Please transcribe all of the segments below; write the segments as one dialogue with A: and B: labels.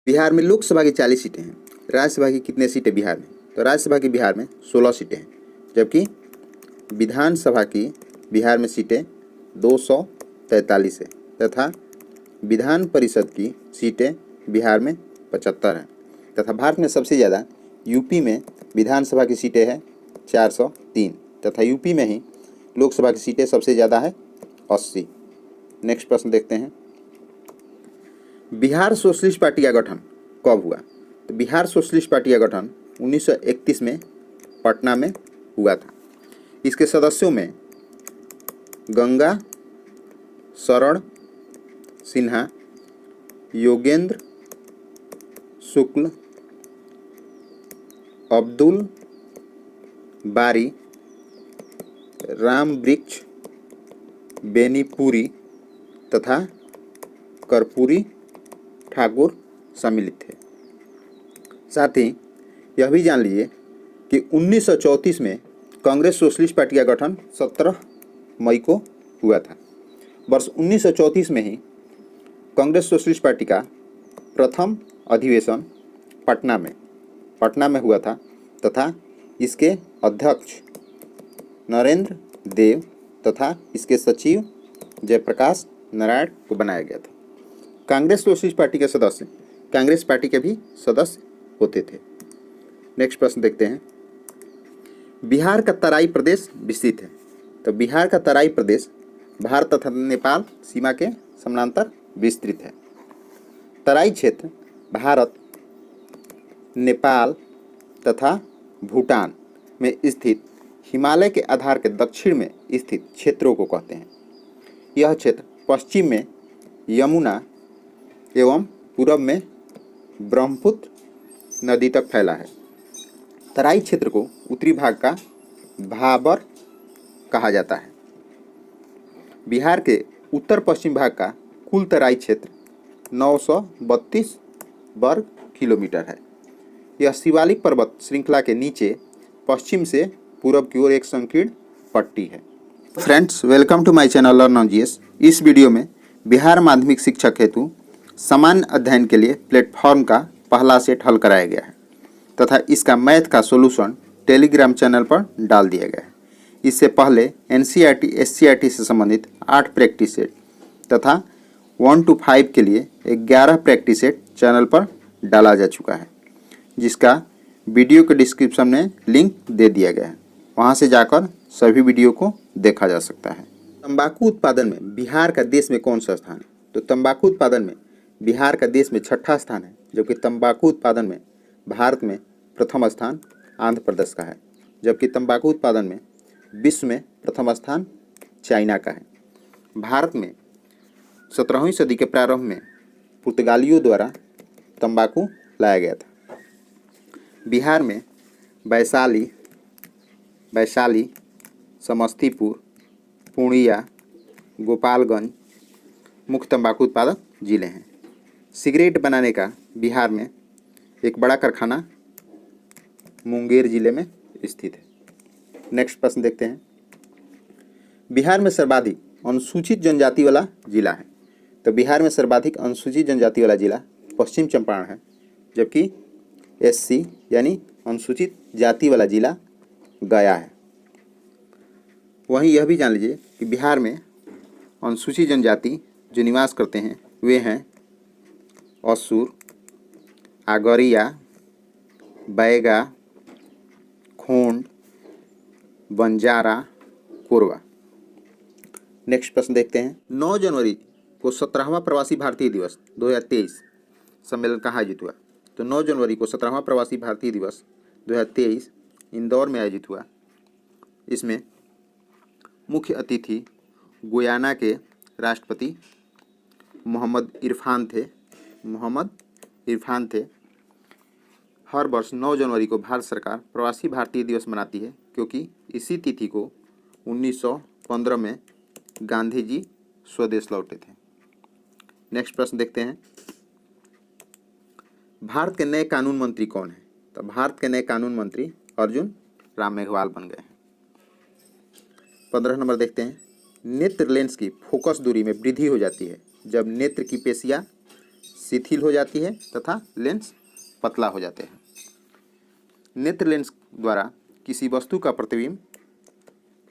A: बिहार में लोकसभा की 40 सीटें हैं। राज्यसभा की कितने सीटें बिहार में? तो राज्यसभा की बिहार में 16 सीटें हैं, जबकि विधानसभा की बिहार में सीटें 243 है तथा विधान परिषद की सीटें बिहार में 75 हैं तथा भारत में सबसे ज़्यादा यूपी में विधानसभा की सीटें हैं 403 तथा यूपी में ही लोकसभा की सीटें सबसे ज़्यादा है 80। नेक्स्ट प्रश्न देखते हैं, बिहार सोशलिस्ट पार्टी का गठन कब हुआ? तो बिहार सोशलिस्ट पार्टी का गठन 1931 में पटना में हुआ था। इसके सदस्यों में गंगा शरण सिन्हा, योगेंद्र शुक्ल, अब्दुल बारी, राम वृक्ष, बेनीपुरी तथा कर्पूरी ठाकुर सम्मिलित थे। साथ ही यह भी जान लीजिए कि 1934 में कांग्रेस सोशलिस्ट पार्टी का गठन 17 मई को हुआ था। वर्ष 1934 में ही कांग्रेस सोशलिस्ट पार्टी का प्रथम अधिवेशन पटना में हुआ था तथा इसके अध्यक्ष नरेंद्र देव तथा इसके सचिव जयप्रकाश नारायण को बनाया गया था। कांग्रेस सोशलिस्ट पार्टी के सदस्य कांग्रेस पार्टी के भी सदस्य होते थे। नेक्स्ट प्रश्न देखते हैं, बिहार का तराई प्रदेश विस्तृत है। तो बिहार का तराई प्रदेश भारत तथा नेपाल सीमा के समानांतर विस्तृत है। तराई क्षेत्र भारत, नेपाल तथा भूटान में स्थित हिमालय के आधार के दक्षिण में स्थित क्षेत्रों को कहते हैं। यह क्षेत्र पश्चिम में यमुना एवं पूर्व में ब्रह्मपुत्र नदी तक फैला है। तराई क्षेत्र को उत्तरी भाग का भाबर कहा जाता है। बिहार के उत्तर पश्चिम भाग का कुल तराई क्षेत्र 932 वर्ग किलोमीटर है। यह शिवालिक पर्वत श्रृंखला के नीचे पश्चिम से पूर्व की ओर एक संकीर्ण पट्टी है। Friends, welcome to my channel learn on GS. इस वीडियो में बिहार माध्यमिक शिक्षक हेतु सामान्य अध्ययन के लिए प्लेटफॉर्म का पहला सेट हल कराया गया है तथा इसका मैथ का सॉल्यूशन टेलीग्राम चैनल पर डाल दिया गया है। इससे पहले एनसीईआरटी एससीईआरटी से संबंधित 8 प्रैक्टिस सेट तथा 1 to 5 के लिए 11 प्रैक्टिस सेट चैनल पर डाला जा चुका है, जिसका वीडियो के डिस्क्रिप्शन में लिंक दे दिया गया है। वहां से जाकर सभी वीडियो को देखा जा सकता है। तंबाकू उत्पादन में बिहार का देश में कौन सा स्थान है? तो तंबाकू उत्पादन में बिहार का देश में 6ठा स्थान है, जबकि तंबाकू उत्पादन में भारत में प्रथम स्थान आंध्र प्रदेश का है, जबकि तंबाकू उत्पादन में विश्व में प्रथम स्थान चाइना का है। भारत में 17वीं सदी के प्रारंभ में पुर्तगालियों द्वारा तंबाकू लाया गया था। बिहार में वैशाली, समस्तीपुर, पूर्णिया, गोपालगंज मुख्य तंबाकू उत्पादक जिले हैं। सिगरेट बनाने का बिहार में एक बड़ा कारखाना मुंगेर जिले में स्थित है। नेक्स्ट प्रश्न देखते हैं, बिहार में सर्वाधिक अनुसूचित जनजाति वाला जिला है। तो बिहार में सर्वाधिक अनुसूचित जनजाति वाला जिला पश्चिम चंपारण है, जबकि एससी यानी अनुसूचित जाति वाला जिला गया है। वहीं यह भी जान लीजिए कि बिहार में अनुसूचित जनजाति जो निवास करते हैं वे हैं असुर, आगरिया, बैगा, खोंड, बंजारा, कोरवा। नेक्स्ट प्रश्न देखते हैं, 9 जनवरी को 17वां प्रवासी भारतीय दिवस 2023 सम्मेलन कहाँ आयोजित हुआ? तो 9 जनवरी को 17वां प्रवासी भारतीय दिवस 2023 इंदौर में आयोजित हुआ। इसमें मुख्य अतिथि गुयाना के राष्ट्रपति मोहम्मद इरफान थे। हर वर्ष 9 जनवरी को भारत सरकार प्रवासी भारतीय दिवस मनाती है, क्योंकि इसी तिथि को 1915 में गांधी जी स्वदेश लौटे थे। नेक्स्ट प्रश्न देखते हैं, भारत के नए कानून मंत्री कौन है? तो भारत के नए कानून मंत्री अर्जुन राम मेघवाल बन गए हैं। 15 नंबर देखते हैं, नेत्र लेंस की फोकस दूरी में वृद्धि हो जाती है जब नेत्र की पेशियां शिथिल हो जाती है तथा लेंस पतला हो जाते हैं। नेत्र लेंस द्वारा किसी वस्तु का प्रतिबिंब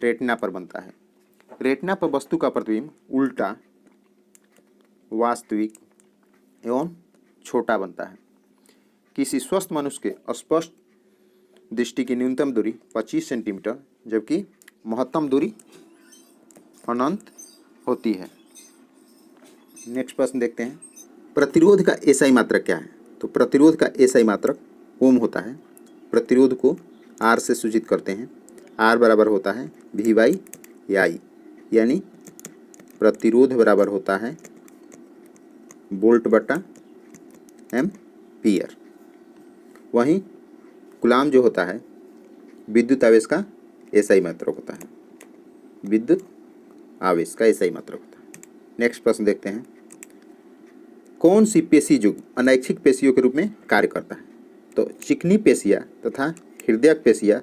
A: रेटिना पर बनता है। रेटिना पर वस्तु का प्रतिबिंब उल्टा, वास्तविक एवं छोटा बनता है। किसी स्वस्थ मनुष्य के स्पष्ट दृष्टि की न्यूनतम दूरी 25 सेंटीमीटर जबकि महत्तम दूरी अनंत होती है। नेक्स्ट प्रश्न देखते हैं, प्रतिरोध का एसआई मात्रक क्या है? तो प्रतिरोध का एसआई मात्रक ओम होता है। प्रतिरोध को आर से सूचित करते हैं। आर बराबर होता है वी बाई आई, यानी प्रतिरोध बराबर होता है वोल्ट बटा एम्पीयर। वहीं कूलाम जो होता है विद्युत आवेश का एसआई मात्रक होता है। विद्युत आवेश का एसआई मात्रक होता है। नेक्स्ट प्रश्न देखते हैं, कौन सी पेशी युग्म अनैच्छिक पेशियों के रूप में कार्य करता है? तो चिकनी पेशियाँ तथा हृदयक पेशियाँ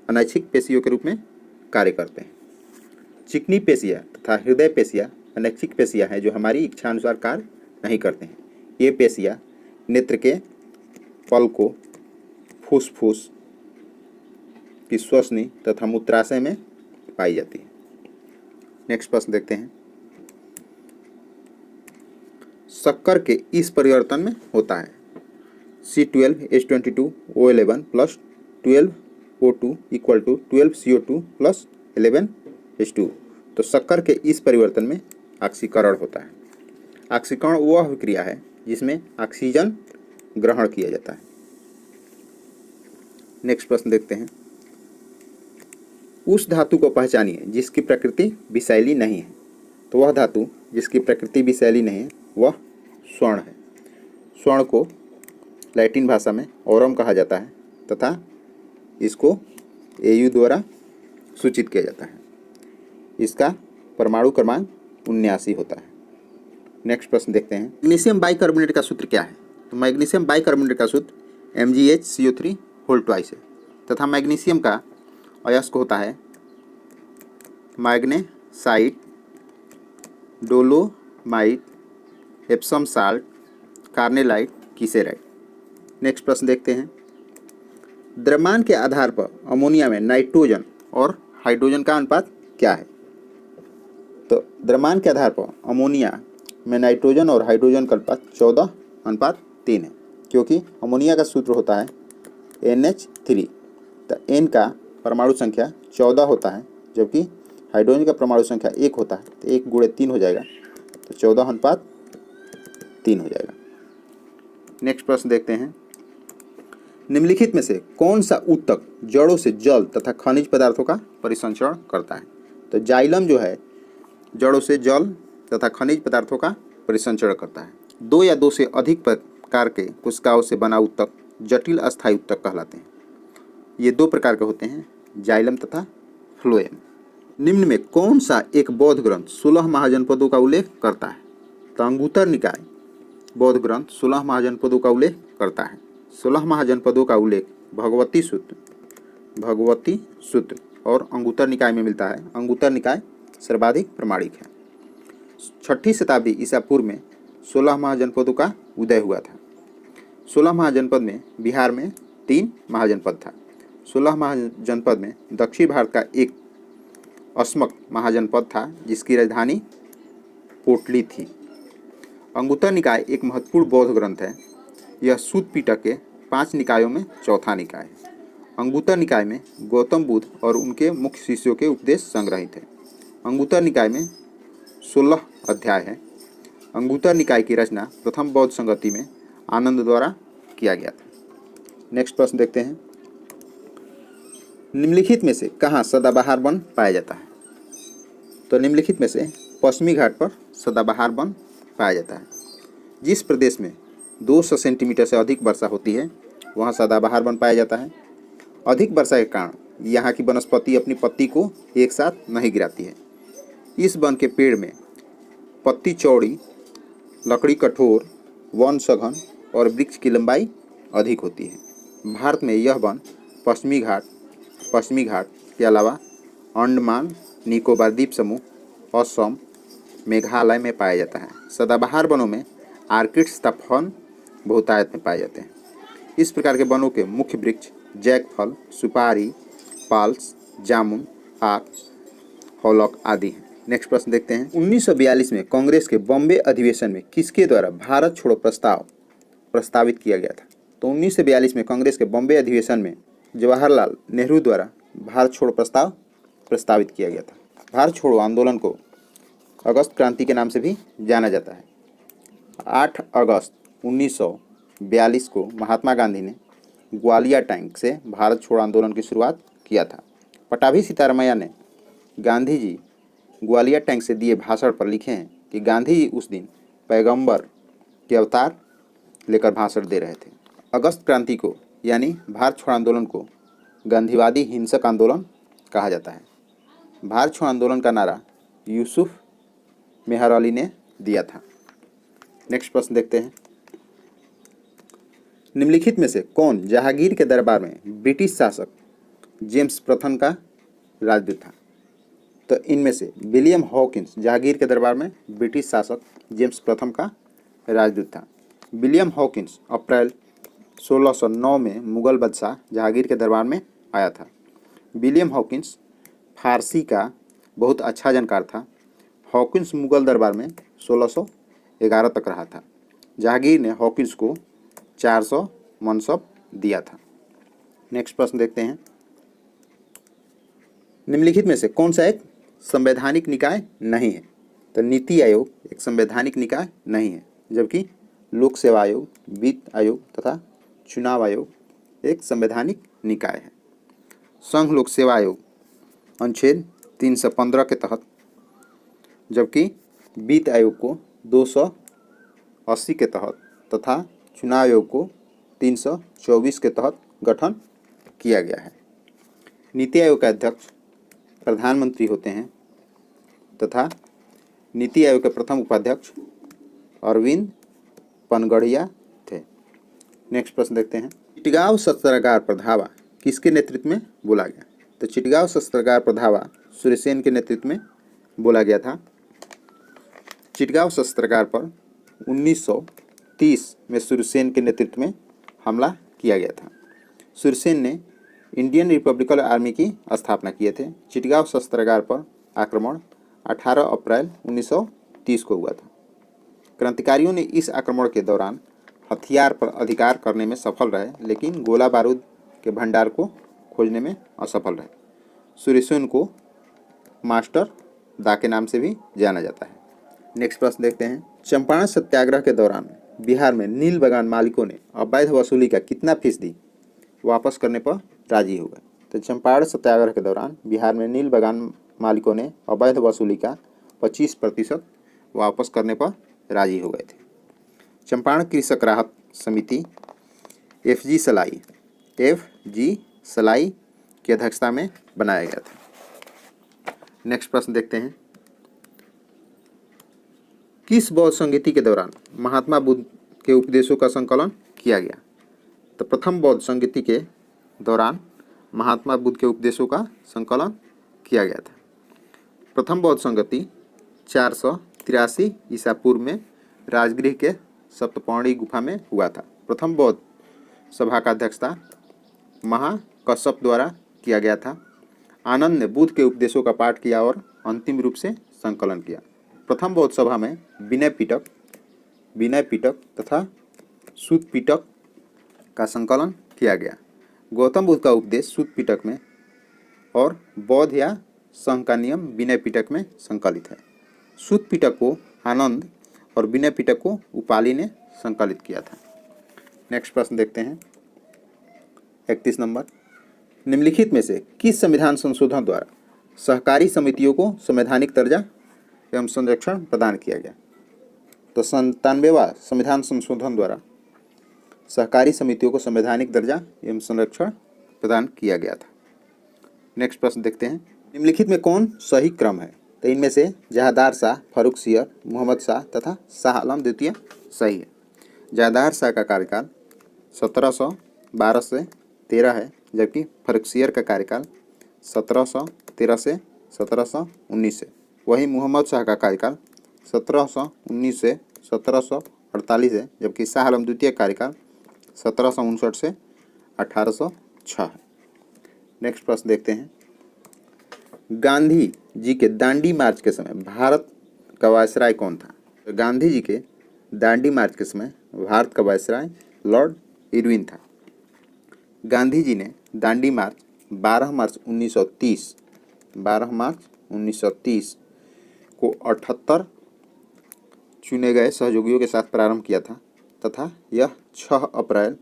A: अनैच्छिक पेशियों के रूप में कार्य करते हैं। चिकनी पेशियाँ तथा हृदय पेशियाँ अनैच्छिक पेशियाँ हैं जो हमारी इच्छानुसार कार्य नहीं करते हैं। ये पेशियाँ नेत्र के पलकों, फुसफुस की श्वसनी तथा मूत्राशय में पाई जाती है। नेक्स्ट प्रश्न देखते हैं, शक्कर के इस परिवर्तन में होता है C12H22O11 plus 12O2 equal to 12CO2 plus 11H2। तो शक्कर के इस परिवर्तन में ऑक्सीकरण होता है। ऑक्सीकरण वह विक्रिया है जिसमें ऑक्सीजन ग्रहण किया जाता है। नेक्स्ट प्रश्न देखते हैं, उस धातु को पहचानिए जिसकी प्रकृति विषैली नहीं है। तो वह धातु जिसकी प्रकृति विषैली नहीं है वह स्वर्ण है। स्वर्ण को लैटिन भाषा में औरम कहा जाता है तथा इसको AU द्वारा सूचित किया जाता है। इसका परमाणु क्रमांक 79 होता है। नेक्स्ट प्रश्न देखते हैं, मैग्नीशियम बाइकार्बोनेट का सूत्र क्या है? तो मैग्नीशियम बाइकार्बोनेट का सूत्र MgHCO3 होल ट्वाइस है तथा मैग्नीशियम का अयस्क होता है magnesite, dolomite, Epsom salt, carnallite, kieserite. Next प्रश्न देखते हैं, द्रव्यमान के आधार पर अमोनिया में नाइट्रोजन और हाइड्रोजन का अनुपात क्या है? तो द्रव्यमान के आधार पर अमोनिया में नाइट्रोजन और हाइड्रोजन का अनुपात 14:3 है, क्योंकि अमोनिया का सूत्र होता है NH3। तो N का परमाणु संख्या 14 होता है जबकि हाइड्रोजन का परमाणु संख्या 1 होता है। तो 1 × 3 हो जाएगा, तो 14:3 हो जाएगा। नेक्स्ट प्रश्न देखते हैं, निम्नलिखित में से कौन सा ऊतक जड़ों से जल तथा खनिज पदार्थों का परिसंचरण करता है? तो जाइलम जो है जड़ों से जल तथा खनिज पदार्थों का परिसंचरण करता है। 2 या 2 से अधिक प्रकार के कोशिकाओं से बना ऊतक जटिल अस्थायी ऊतक कहलाते हैं। ये 2 प्रकार के होते हैं, जाइलम तथा फ्लोएम। निम्न में कौन सा एक बौद्ध ग्रंथ 16 महाजनपदों का उल्लेख करता है? तो अंगुत्तर निकाय बौद्ध ग्रंथ 16 महाजनपदों का उल्लेख करता है। 16 महाजनपदों का उल्लेख भगवती सूत्र और अंगुत्तर निकाय में मिलता है। अंगुत्तर निकाय सर्वाधिक प्रमाणिक है। 6ठी शताब्दी ईसा पूर्व में 16 महाजनपदों का उदय हुआ था। 16 महाजनपद में बिहार में 3 महाजनपद था। 16 महाजनपद में दक्षिण भारत का एक अस्मक महाजनपद था जिसकी राजधानी पोटली थी। अंगुत्तर निकाय एक महत्वपूर्ण बौद्ध ग्रंथ है। यह सूत पिटक के 5 निकायों में चौथा निकाय है। अंगुत्तर निकाय में गौतम बुद्ध और उनके मुख्य शिष्यों के उपदेश संग्रहित है। अंगुत्तर निकाय में 16 अध्याय है। अंगुत्तर निकाय की रचना प्रथम बौद्ध संगति में आनंद द्वारा किया गया था। नेक्स्ट प्रश्न देखते हैं, निम्नलिखित में से कहाँ सदाबहार वन पाया जाता है? तो निम्नलिखित में से पश्चिमी घाट पर सदाबहार वन पाया जाता है। जिस प्रदेश में 200 सेंटीमीटर से अधिक वर्षा होती है वहाँ सदाबहार वन पाया जाता है। अधिक वर्षा के कारण यहाँ की वनस्पति अपनी पत्ती को एक साथ नहीं गिराती है। इस वन के पेड़ में पत्ती चौड़ी, लकड़ी कठोर, वन सघन और वृक्ष की लंबाई अधिक होती है। भारत में यह वन पश्चिमी घाट के अलावा अंडमान निकोबार द्वीप समूह, असम, मेघालय में पाया जाता है। सदाबहार वनों में आर्किड्स तथा फर्न बहुतायत में पाए जाते हैं। इस प्रकार के वनों के मुख्य वृक्ष जैकफल, सुपारी, पाल्स, जामुन, आक, हॉलॉक आदि हैं। नेक्स्ट प्रश्न देखते हैं। 1942 में कांग्रेस के बॉम्बे अधिवेशन में किसके द्वारा भारत छोड़ो प्रस्ताव प्रस्तावित किया गया था? तो 1942 में कांग्रेस के बॉम्बे अधिवेशन में जवाहरलाल नेहरू द्वारा भारत छोड़ो प्रस्ताव प्रस्तावित किया गया था। भारत छोड़ो आंदोलन को अगस्त क्रांति के नाम से भी जाना जाता है। 8 अगस्त 1942 को महात्मा गांधी ने ग्वालियर टैंक से भारत छोड़ो आंदोलन की शुरुआत किया था। पटाभी सीतारामैया ने गांधी जी ग्वालियर टैंक से दिए भाषण पर लिखे हैं कि गांधी जी उस दिन पैगंबर के अवतार लेकर भाषण दे रहे थे। अगस्त क्रांति को यानी भारत छोड़ो आंदोलन को गांधीवादी हिंसक आंदोलन कहा जाता है। भारत छोड़ो आंदोलन का नारा यूसुफ मेहर अली ने दिया था। नेक्स्ट प्रश्न देखते हैं। निम्नलिखित में से कौन जहांगीर के दरबार में ब्रिटिश शासक जेम्स प्रथम का राजदूत था? तो इनमें से विलियम हॉकिंस जहांगीर के दरबार में ब्रिटिश शासक जेम्स प्रथम का राजदूत था। विलियम हॉकिंस अप्रैल 1609 में मुगल बादशाह जहांगीर के दरबार में आया था। विलियम हॉकिंस फारसी का बहुत अच्छा जानकार था। हॉकिंस मुगल दरबार में 1611 तक रहा था। जहांगीर ने हॉकिंस को 400 मनसब दिया था। नेक्स्ट प्रश्न देखते हैं। निम्नलिखित में से कौन सा एक संवैधानिक निकाय नहीं है? तो नीति आयोग एक संवैधानिक निकाय नहीं है, जबकि लोक सेवा आयोग, वित्त आयोग तथा चुनाव आयोग एक संवैधानिक निकाय है। संघ लोक सेवा आयोग अनुच्छेद 315 के तहत, जबकि वित्त आयोग को 280 के तहत तथा चुनाव आयोग को 324 के तहत गठन किया गया है। नीति आयोग के अध्यक्ष प्रधानमंत्री होते हैं तथा नीति आयोग के प्रथम उपाध्यक्ष अरविंद पनगड़िया थे। नेक्स्ट प्रश्न देखते हैं। चिटगांव शस्त्रागार पर धावा किसके नेतृत्व में बोला गया? तो चिटगांव शस्त्रागार पर धावा सूर्यसेन के नेतृत्व में बोला गया था। चिटगांव शस्त्रागार पर 1930 में सूर्यसेन के नेतृत्व में हमला किया गया था। सूर्यसेन ने इंडियन रिपब्लिकन आर्मी की स्थापना किए थे। चिटगांव शस्त्रागार पर आक्रमण 18 अप्रैल 1930 को हुआ था। क्रांतिकारियों ने इस आक्रमण के दौरान हथियार पर अधिकार करने में सफल रहे, लेकिन गोला बारूद के भंडार को खोजने में असफल रहे। सूर्यसेन को मास्टर दा के नाम से भी जाना जाता है। नेक्स्ट प्रश्न देखते हैं। चंपारण सत्याग्रह के दौरान बिहार में नील बागान मालिकों ने अवैध वसूली का कितना फीसदी वापस करने पर राजी हो गए? तो चंपारण सत्याग्रह के दौरान बिहार में नील बागान मालिकों ने अवैध वसूली का 25% वापस करने पर राजी हो गए थे। चंपारण कृषक राहत समिति FG सलाई की अध्यक्षता में बनाया गया था। नेक्स्ट प्रश्न देखते हैं। किस बौद्ध संगीति के दौरान महात्मा बुद्ध के उपदेशों का संकलन किया गया? तो प्रथम बौद्ध संगीति के दौरान महात्मा बुद्ध के उपदेशों का संकलन किया गया था। प्रथम बौद्ध संगति 483 ईसा पूर्व में राजगृह के सप्तपर्णी गुफा में हुआ था। प्रथम बौद्ध सभा का अध्यक्षता महाकश्यप द्वारा किया गया था। आनंद ने बुद्ध के उपदेशों का पाठ किया और अंतिम रूप से संकलन किया। प्रथम बौद्ध सभा में विनय पिटक तथा सूत पिटक का संकलन किया गया। गौतम बुद्ध का उपदेश सूत पिटक में और बौद्ध या संघ का नियम विनय पिटक में संकलित है। सूत पिटक को आनंद और विनय पिटक को उपाली ने संकलित किया था। नेक्स्ट प्रश्न देखते हैं। 31 नंबर। निम्नलिखित में से किस संविधान संशोधन द्वारा सहकारी समितियों को संवैधानिक दर्जा एवं संरक्षण प्रदान किया गया? तो 97वां संविधान संशोधन द्वारा सहकारी समितियों को संवैधानिक दर्जा एवं संरक्षण प्रदान किया गया था। नेक्स्ट प्रश्न देखते हैं। निम्नलिखित में कौन सही क्रम है? तो इनमें से जहादार शाह, फर्रुख सियर, मोहम्मद शाह तथा शाह आलम द्वितीय सही है। जहादार शाह का कार्यकाल 1712 से 13 है, जबकि फर्रुख सियर का कार्यकाल 1713 से 1719 है। वहीं मोहम्मद शाह का कार्यकाल 1719 से 1848 है, जबकि शाह आलम द्वितीय कार्यकाल 1759 से 1806 है। नेक्स्ट प्रश्न देखते हैं, गांधी जी के दांडी मार्च के समय भारत का वायसराय कौन था? तो गांधी जी के दांडी मार्च के समय भारत का वायसराय लॉर्ड इरविन था। गांधी जी ने दांडी मार्च 12 मार्च 1930 को 78 चुने गए सहयोगियों के साथ प्रारंभ किया था तथा यह 6 अप्रैल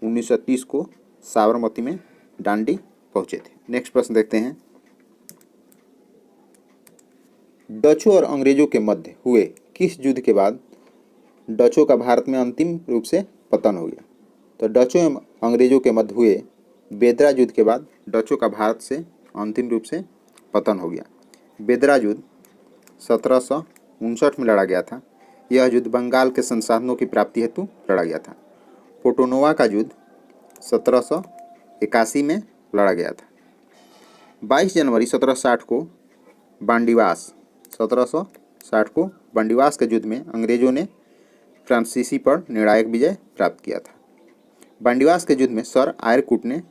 A: 1930 को साबरमती में दांडी पहुंचे थे। नेक्स्ट प्रश्न देखते हैं, डचों और अंग्रेजों के मध्य हुए किस युद्ध के बाद डचों का भारत में अंतिम रूप से पतन हो गया? तो डचों एवं अंग्रेजों के मध्य हुए बेदरा युद्ध के बाद डचों का भारत से अंतिम रूप से पतन हो गया। बेदरा युद्ध 1759 में लड़ा गया था। यह युद्ध बंगाल के संसाधनों की प्राप्ति हेतु लड़ा गया था। पोटोनोवा का युद्ध 1781 में लड़ा गया था। 22 जनवरी 1760 को बांडीवास के युद्ध में अंग्रेजों ने फ्रांसीसी पर निर्णायक विजय प्राप्त किया था। बांडीवास के युद्ध में सर आयरकुट ने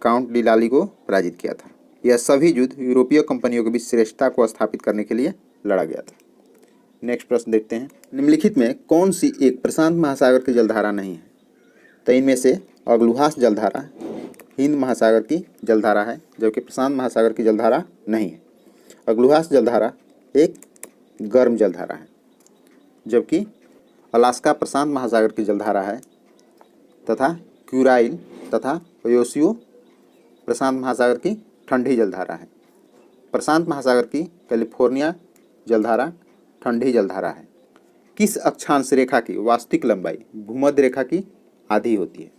A: काउंट डिलाली को पराजित किया था। यह सभी युद्ध यूरोपीय कंपनियों के बीच श्रेष्ठता को स्थापित करने के लिए लड़ा गया था। नेक्स्ट प्रश्न देखते हैं, निम्नलिखित में कौन सी एक प्रशांत महासागर की जलधारा नहीं है? तो इनमें से अग्लुहास जलधारा हिंद महासागर की जलधारा है, जबकि प्रशांत महासागर की जलधारा नहीं है। अग्लुहास जलधारा एक गर्म जलधारा है, जबकि अलास्का प्रशांत महासागर की जलधारा है तथा क्यूराइल तथा ओयोसियो प्रशांत महासागर की ठंडी जलधारा है। प्रशांत महासागर की कैलिफोर्निया जलधारा ठंडी जलधारा है। किस अक्षांश रेखा की वास्तविक लंबाई भूमध्य रेखा की आधी होती है?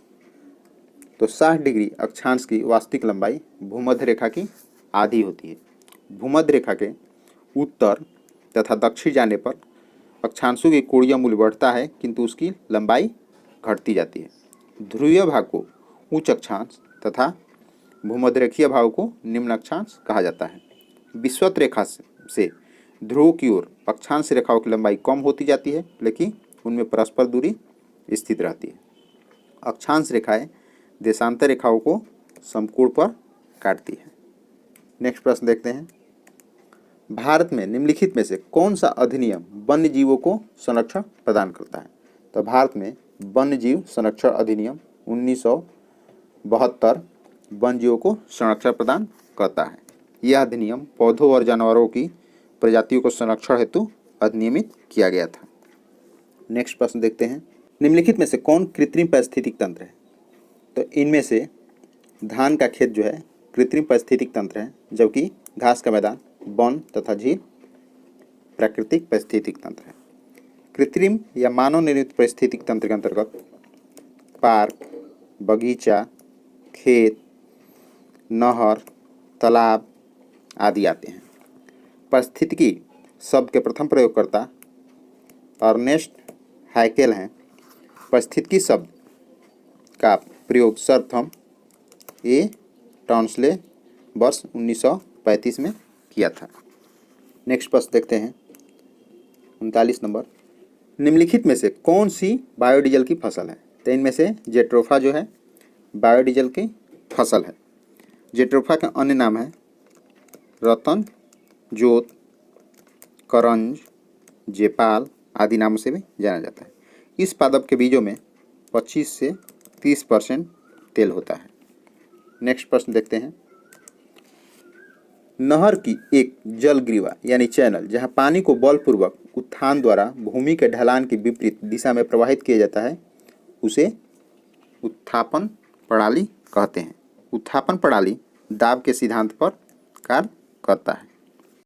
A: तो 60 डिग्री अक्षांश की वास्तविक लंबाई भूमध्य रेखा की आधी होती है। भूमध्य रेखा के उत्तर तथा दक्षिण जाने पर अक्षांशों की कोणीय मूल्य बढ़ता है, किंतु उसकी लंबाई घटती जाती है। ध्रुवीय भाग को उच्च अक्षांश तथा भूमध्यरेखीय भाग को निम्न अक्षांश कहा जाता है। विषुवत रेखा से ध्रुव की ओर अक्षांश रेखाओं की लंबाई कम होती जाती है, लेकिन उनमें परस्पर दूरी स्थित रहती है। अक्षांश रेखाएं देशांतर रेखाओं को समकोण पर काटती है। नेक्स्ट प्रश्न देखते हैं, भारत में निम्नलिखित में से कौन सा अधिनियम वन्य जीवों को संरक्षण प्रदान करता है? तो भारत में वन्य जीव संरक्षण अधिनियम 1972 वन्य जीवों को संरक्षण प्रदान करता है। यह अधिनियम पौधों और जानवरों की प्रजातियों को संरक्षण हेतु अधिनियमित किया गया था। नेक्स्ट प्रश्न देखते हैं, निम्नलिखित में से कौन कृत्रिम पारिस्थितिक तंत्र है? तो इनमें से धान का खेत जो है कृत्रिम पारिस्थितिक तंत्र है, जबकि घास का मैदान, वन तथा झील प्राकृतिक पारिस्थितिक तंत्र है। कृत्रिम या मानव निर्मित पारिस्थितिक तंत्र के अंतर्गत पार्क, बगीचा, खेत, नहर, तालाब आदि आते हैं। पारिस्थितिकी शब्द के प्रथम प्रयोगकर्ता अर्नेस्ट हैकेल हैं। पारिस्थितिकी शब्द का प्रयोग सर्वप्रथम ए टॉन्सले वर्ष 1935 में किया था। नेक्स्ट प्रश्न देखते हैं 39 नंबर, निम्नलिखित में से कौन सी बायोडीजल की फसल है? तो इनमें से जेट्रोफा जो है बायोडीजल की फसल है। जेट्रोफा का अन्य नाम है रतन, जोत, करंज, जेपाल आदि नामों से भी जाना जाता है। इस पादप के बीजों में 25 से 30% तेल होता है। नेक्स्ट प्रश्न देखते हैं, नहर की एक जलग्रीवा यानी चैनल जहां पानी को बलपूर्वक उत्थान द्वारा भूमि के ढलान की विपरीत दिशा में प्रवाहित किया जाता है, उसे उत्थापन प्रणाली कहते हैं। उत्थापन प्रणाली दाब के सिद्धांत पर कार्य करता है।